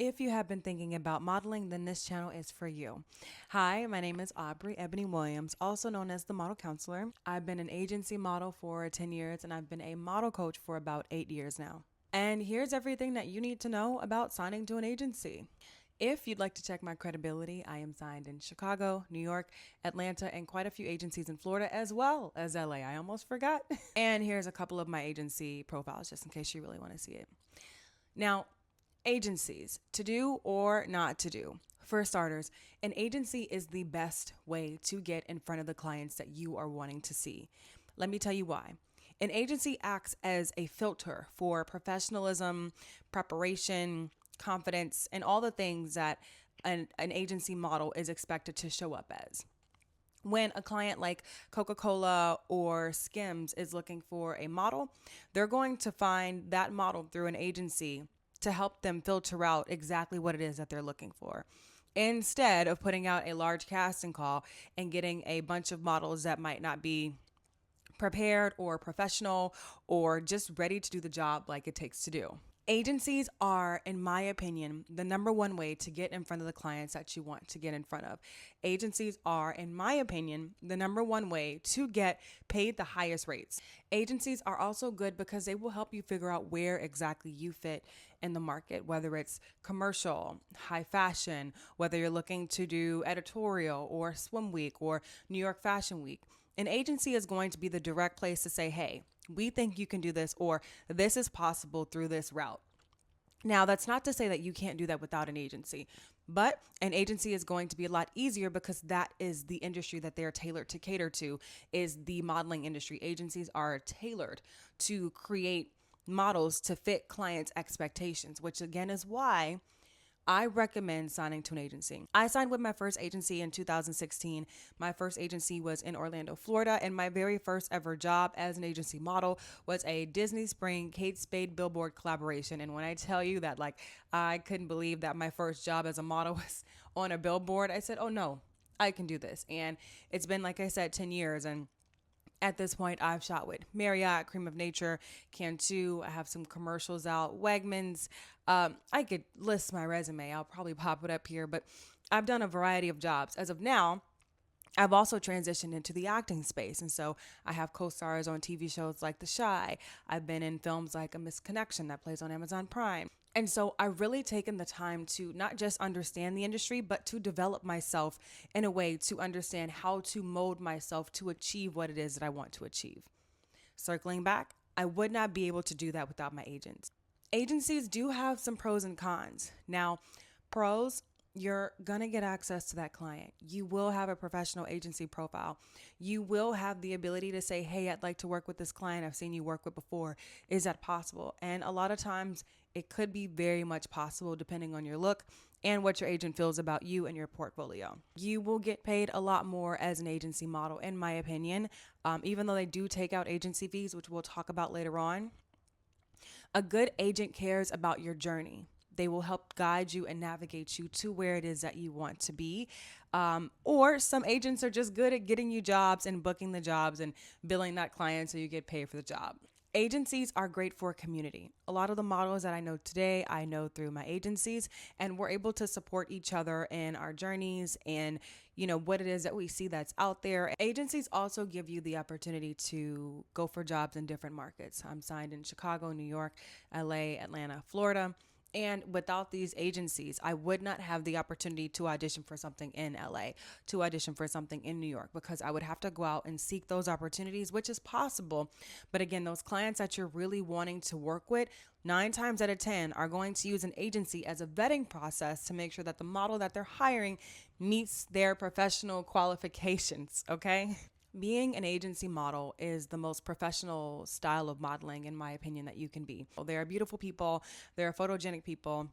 If you have been thinking about modeling, then this channel is for you. Hi, my name is Aubrey Ebony Williams, also known as the Model Counselor. I've been an agency model for 10 years and I've been a model coach for about 8 years now. And here's everything that you need to know about signing to an agency. If you'd like to check my credibility, I am signed in Chicago, New York, Atlanta, and quite a few agencies in Florida as well as LA. I almost forgot. And here's a couple of my agency profiles just in case you really want to see it. Now, agencies, to do or not to do. For starters, an agency is the best way to get in front of the clients that you are wanting to see. Let me tell you why. An agency acts as a filter for professionalism, preparation, confidence, and all the things that an agency model is expected to show up as. When a client like Coca-Cola or Skims is looking for a model, they're going to find that model through an agency to help them filter out exactly what it is that they're looking for, instead of putting out a large casting call and getting a bunch of models that might not be prepared or professional or just ready to do the job like it takes to do. Agencies are, in my opinion, the number one way to get in front of the clients that you want to get in front of. Agencies are, in my opinion, the number one way to get paid the highest rates. Agencies are also good because they will help you figure out where exactly you fit in the market, whether it's commercial, high fashion, whether you're looking to do editorial or swim week or New York Fashion Week. An agency is going to be the direct place to say, hey, we think you can do this, or this is possible through this route. Now, that's not to say that you can't do that without an agency, but an agency is going to be a lot easier because that is the industry that they're tailored to cater to, is the modeling industry. Agencies are tailored to create models to fit clients' expectations, which again is why I recommend signing to an agency. I signed with my first agency in 2016. My first agency was in Orlando, Florida, and my very first ever job as an agency model was a Disney Spring Kate Spade billboard collaboration. And when I tell you that, I couldn't believe that my first job as a model was on a billboard, I said, oh no, I can do this. And it's been, like I said, 10 years. And at this point, I've shot with Marriott, Cream of Nature, Cantu. I have some commercials out, Wegmans. I could list my resume. I'll probably pop it up here, but I've done a variety of jobs. As of now, I've also transitioned into the acting space. And so I have co stars on TV shows like The Shy. I've been in films like A Misconnection that plays on Amazon Prime. And so I've really taken the time to not just understand the industry, but to develop myself in a way to understand how to mold myself to achieve what it is that I want to achieve. Circling back, I would not be able to do that without my agents. Agencies do have some pros and cons. Now, pros, you're going to get access to that client. You will have a professional agency profile. You will have the ability to say, hey, I'd like to work with this client I've seen you work with before. Is that possible? And a lot of times it could be very much possible depending on your look and what your agent feels about you and your portfolio. You will get paid a lot more as an agency model, in my opinion, even though they do take out agency fees, which we'll talk about later on. A good agent cares about your journey. They will help guide you and navigate you to where it is that you want to be. Or some agents are just good at getting you jobs and booking the jobs and billing that client so you get paid for the job. Agencies are great for a community. A lot of the models that I know today, I know through my agencies, and we're able to support each other in our journeys and, what it is that we see that's out there. Agencies also give you the opportunity to go for jobs in different markets. I'm signed in Chicago, New York, LA, Atlanta, Florida. And without these agencies, I would not have the opportunity to audition for something in LA, to audition for something in New York, because I would have to go out and seek those opportunities, which is possible. But again, those clients that you're really wanting to work with, 9 times out of 10 are going to use an agency as a vetting process to make sure that the model that they're hiring meets their professional qualifications, okay? Being an agency model is the most professional style of modeling, in my opinion, that you can be. There are beautiful people, there are photogenic people,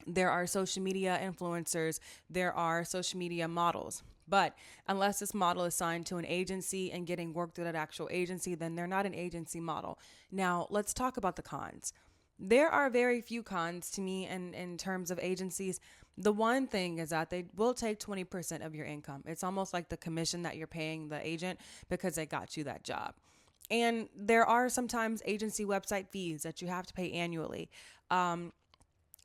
there are social media influencers, there are social media models. But unless this model is signed to an agency and getting work through that actual agency, then they're not an agency model. Now, let's talk about the cons. There are very few cons to me in terms of agencies. The one thing is that they will take 20% of your income. It's almost like the commission that you're paying the agent because they got you that job. And there are sometimes agency website fees that you have to pay annually.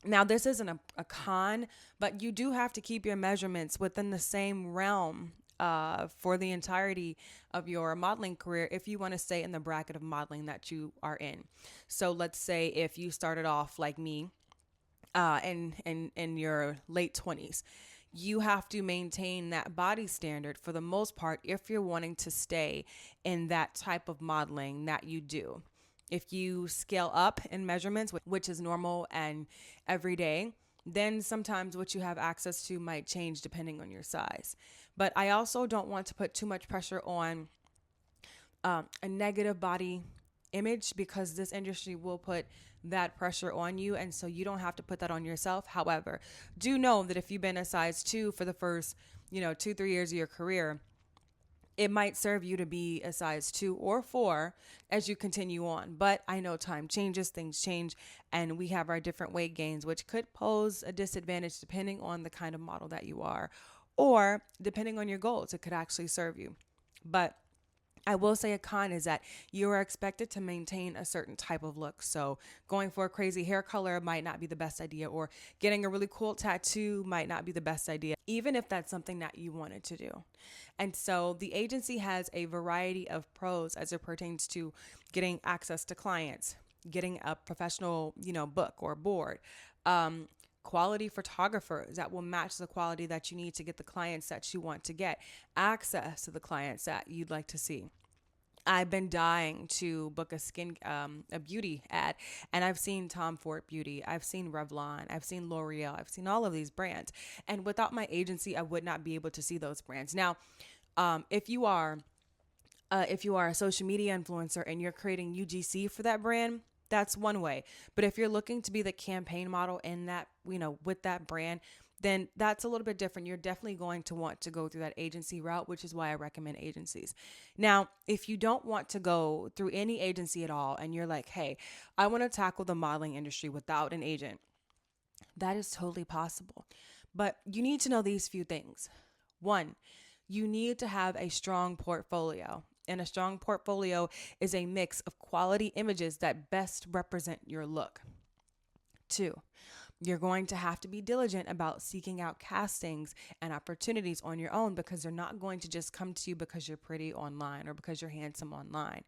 Now, this isn't a con, but you do have to keep your measurements within the same realm for the entirety of your modeling career if you want to stay in the bracket of modeling that you are in. So, let's say if you started off like me in your late 20s, you have to maintain that body standard for the most part if you're wanting to stay in that type of modeling that you do. If you scale up in measurements, which is normal and everyday, then sometimes what you have access to might change depending on your size. But I also don't want to put too much pressure on a negative body image because this industry will put that pressure on you. And so you don't have to put that on yourself. However, do know that if you've been a size 2 for the first, 2, 3 years of your career, it might serve you to be a size 2 or 4 as you continue on. But I know time changes, things change, and we have our different weight gains, which could pose a disadvantage depending on the kind of model that you are, or depending on your goals, it could actually serve you. But I will say a con is that you are expected to maintain a certain type of look. So going for a crazy hair color might not be the best idea, or getting a really cool tattoo might not be the best idea, even if that's something that you wanted to do. And so the agency has a variety of pros as it pertains to getting access to clients, getting a professional, book or board, quality photographers that will match the quality that you need to get the clients that you want to get, access to the clients that you'd like to see. I've been dying to book a beauty ad, and I've seen Tom Ford Beauty, I've seen Revlon, I've seen L'Oreal, I've seen all of these brands, and without my agency, I would not be able to see those brands. Now, if you are a social media influencer and you're creating UGC for that brand, that's one way. But if you're looking to be the campaign model in that, with that brand, then that's a little bit different. You're definitely going to want to go through that agency route, which is why I recommend agencies. Now, if you don't want to go through any agency at all and you're like, hey, I want to tackle the modeling industry without an agent, that is totally possible. But you need to know these few things. One, you need to have a strong portfolio. And a strong portfolio is a mix of quality images that best represent your look. Two, you're going to have to be diligent about seeking out castings and opportunities on your own because they're not going to just come to you because you're pretty online or because you're handsome online.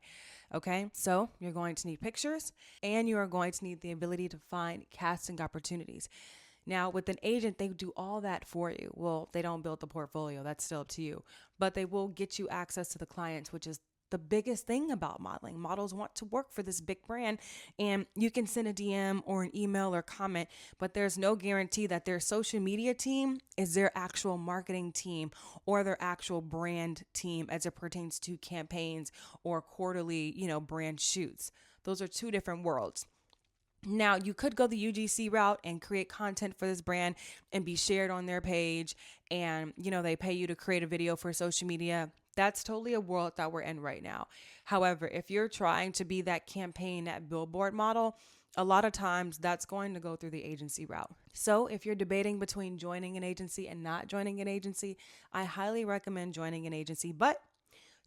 Okay, so you're going to need pictures and you are going to need the ability to find casting opportunities. Now, with an agent, they do all that for you. Well, they don't build the portfolio, that's still up to you, but they will get you access to the clients, which is the biggest thing about modeling. Models want to work for this big brand, and you can send a DM or an email or comment, but there's no guarantee that their social media team is their actual marketing team or their actual brand team as it pertains to campaigns or quarterly, brand shoots. Those are two different worlds. Now, you could go the UGC route and create content for this brand and be shared on their page. And, they pay you to create a video for social media. That's totally a world that we're in right now. However, if you're trying to be that campaign, that billboard model, a lot of times that's going to go through the agency route. So if you're debating between joining an agency and not joining an agency, I highly recommend joining an agency. But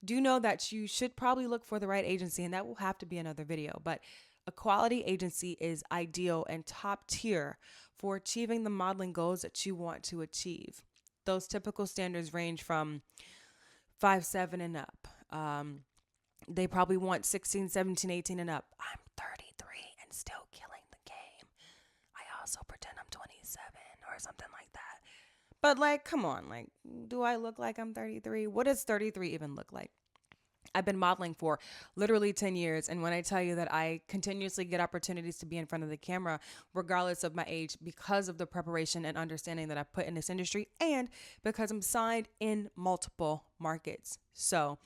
do know that you should probably look for the right agency, and that will have to be another video. But a quality agency is ideal and top tier for achieving the modeling goals that you want to achieve. Those typical standards range from 5'7" and up. They probably want 16, 17, 18 and up. I'm 33 and still killing the game. I also pretend I'm 27 or something like that. But come on, do I look like I'm 33? What does 33 even look like? I've been modeling for literally 10 years. And when I tell you that I continuously get opportunities to be in front of the camera, regardless of my age, because of the preparation and understanding that I put in this industry and because I'm signed in multiple markets. So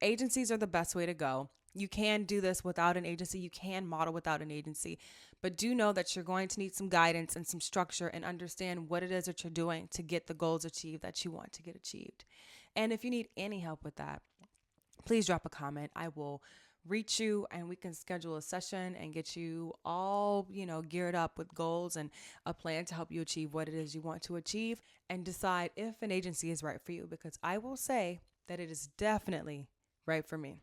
agencies are the best way to go. You can do this without an agency. You can model without an agency. But do know that you're going to need some guidance and some structure and understand what it is that you're doing to get the goals achieved that you want to get achieved. And if you need any help with that, please drop a comment. I will reach you and we can schedule a session and get you all, geared up with goals and a plan to help you achieve what it is you want to achieve and decide if an agency is right for you, because I will say that it is definitely right for me.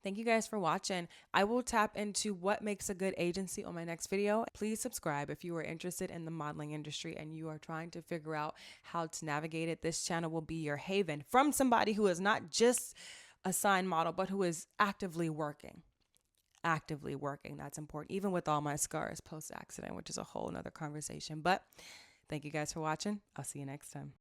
Thank you guys for watching. I will tap into what makes a good agency on my next video. Please subscribe if you are interested in the modeling industry and you are trying to figure out how to navigate it. This channel will be your haven from somebody who is not just a sign model, but who is actively working. Actively working. That's important, even with all my scars post-accident, which is a whole nother conversation. But thank you guys for watching. I'll see you next time.